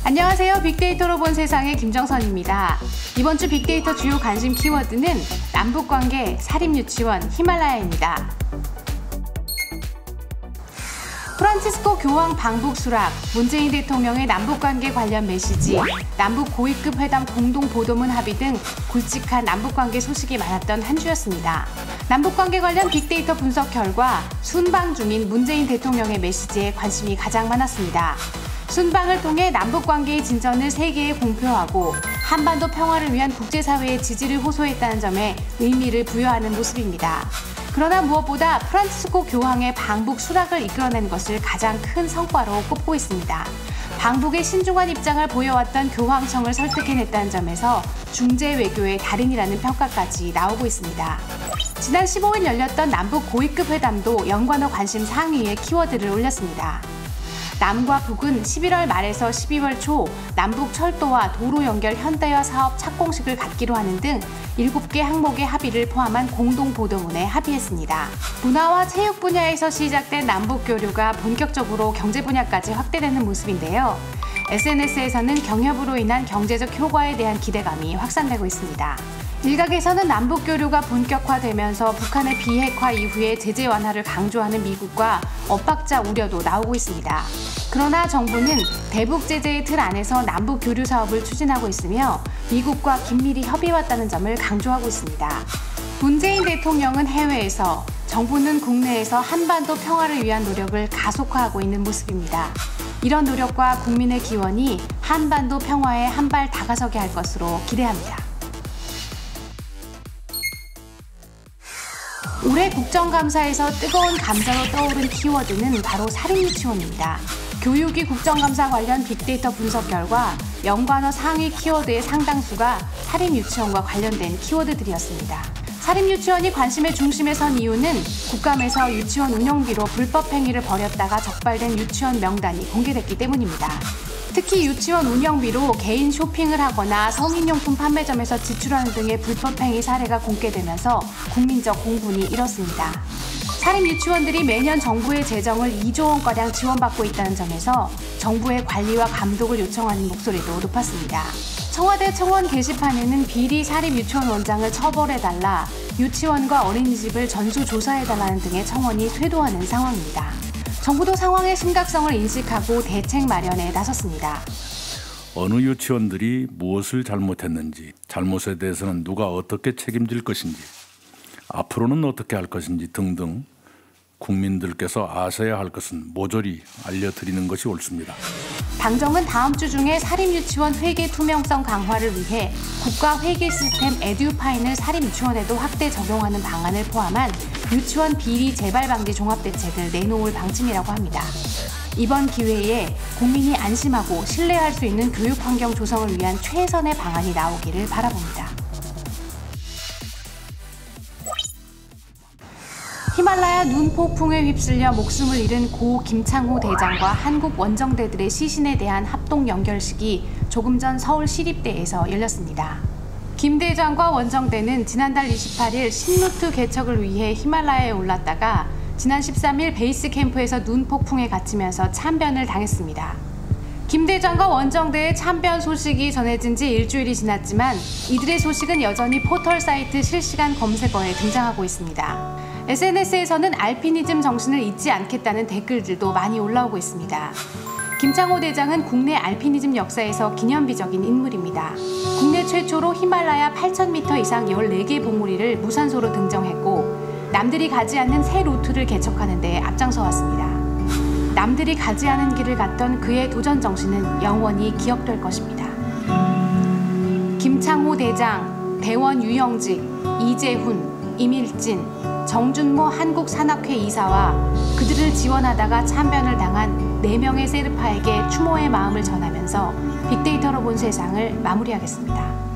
안녕하세요. 빅데이터로 본 세상의 김정선입니다. 이번 주 빅데이터 주요 관심 키워드는 남북관계, 사립유치원, 히말라야입니다. 프란치스코 교황 방북 수락, 문재인 대통령의 남북관계 관련 메시지, 남북 고위급 회담 공동보도문 합의 등 굵직한 남북관계 소식이 많았던 한 주였습니다. 남북관계 관련 빅데이터 분석 결과 순방 중인 문재인 대통령의 메시지에 관심이 가장 많았습니다. 순방을 통해 남북관계의 진전을 세계에 공표하고 한반도 평화를 위한 국제사회의 지지를 호소했다는 점에 의미를 부여하는 모습입니다. 그러나 무엇보다 프란치스코 교황의 방북 수락을 이끌어낸 것을 가장 큰 성과로 꼽고 있습니다. 방북의 신중한 입장을 보여왔던 교황청을 설득해냈다는 점에서 중재 외교의 달인이라는 평가까지 나오고 있습니다. 지난 15일 열렸던 남북 고위급 회담도 연관어 관심 상위에 키워드를 올렸습니다. 남과 북은 11월 말에서 12월 초 남북 철도와 도로 연결 현대화 사업 착공식을 갖기로 하는 등 7개 항목의 합의를 포함한 공동보도문에 합의했습니다. 문화와 체육 분야에서 시작된 남북 교류가 본격적으로 경제 분야까지 확대되는 모습인데요. SNS에서는 경협으로 인한 경제적 효과에 대한 기대감이 확산되고 있습니다. 일각에서는 남북 교류가 본격화되면서 북한의 비핵화 이후에 제재 완화를 강조하는 미국과 엇박자 우려도 나오고 있습니다. 그러나 정부는 대북 제재의 틀 안에서 남북 교류 사업을 추진하고 있으며 미국과 긴밀히 협의해왔다는 점을 강조하고 있습니다. 문재인 대통령은 해외에서, 정부는 국내에서 한반도 평화를 위한 노력을 가속화하고 있는 모습입니다. 이런 노력과 국민의 기원이 한반도 평화에 한 발 다가서게 할 것으로 기대합니다. 올해 국정감사에서 뜨거운 감자로 떠오른 키워드는 바로 사립유치원입니다. 교육위 국정감사 관련 빅데이터 분석 결과 연관어 상위 키워드의 상당수가 사립유치원과 관련된 키워드들이었습니다. 사립유치원이 관심의 중심에 선 이유는 국감에서 유치원 운영비로 불법 행위를 벌였다가 적발된 유치원 명단이 공개됐기 때문입니다. 특히 유치원 운영비로 개인 쇼핑을 하거나 성인용품 판매점에서 지출하는 등의 불법 행위 사례가 공개되면서 국민적 공분이 일었습니다. 사립유치원들이 매년 정부의 재정을 2조 원가량 지원받고 있다는 점에서 정부의 관리와 감독을 요청하는 목소리도 높았습니다. 청와대 청원 게시판에는 비리 사립유치원 원장을 처벌해달라, 유치원과 어린이집을 전수조사해달라는 등의 청원이 쇄도하는 상황입니다. 정부도 상황의 심각성을 인식하고 대책 마련에 나섰습니다. 어느 유치원들이 무엇을 잘못했는지, 잘못에 대해서는 누가 어떻게 책임질 것인지, 앞으로는 어떻게 할 것인지 등등 국민들께서 아셔야 할 것은 모조리 알려드리는 것이 옳습니다. 당정은 다음 주 중에 사립유치원 회계 투명성 강화를 위해 국가 회계 시스템 에듀파인을 사립유치원에도 확대 적용하는 방안을 포함한 유치원 비리 재발 방지 종합대책을 내놓을 방침이라고 합니다. 이번 기회에 국민이 안심하고 신뢰할 수 있는 교육 환경 조성을 위한 최선의 방안이 나오기를 바라봅니다. 히말라야 눈 폭풍에 휩쓸려 목숨을 잃은 고 김창호 대장과 한국 원정대들의 시신에 대한 합동 연결식이 조금 전 서울 시립대에서 열렸습니다. 김 대장과 원정대는 지난달 28일 신루트 개척을 위해 히말라야에 올랐다가 지난 13일 베이스 캠프에서 눈 폭풍에 갇히면서 참변을 당했습니다. 김 대장과 원정대의 참변 소식이 전해진 지 일주일이 지났지만 이들의 소식은 여전히 포털 사이트 실시간 검색어에 등장하고 있습니다. SNS에서는 알피니즘 정신을 잊지 않겠다는 댓글들도 많이 올라오고 있습니다. 김창호 대장은 국내 알피니즘 역사에서 기념비적인 인물입니다. 국내 최초로 히말라야 8,000m 이상 14개 봉우리를 무산소로 등정했고 남들이 가지 않는 새 루트를 개척하는 데 앞장서 왔습니다. 남들이 가지 않은 길을 갔던 그의 도전 정신은 영원히 기억될 것입니다. 김창호 대장, 대원 유영직, 이재훈, 임일진, 정준모 한국산악회 이사와 그들을 지원하다가 참변을 당한 4명의 세르파에게 추모의 마음을 전하면서 빅데이터로 본 세상을 마무리하겠습니다.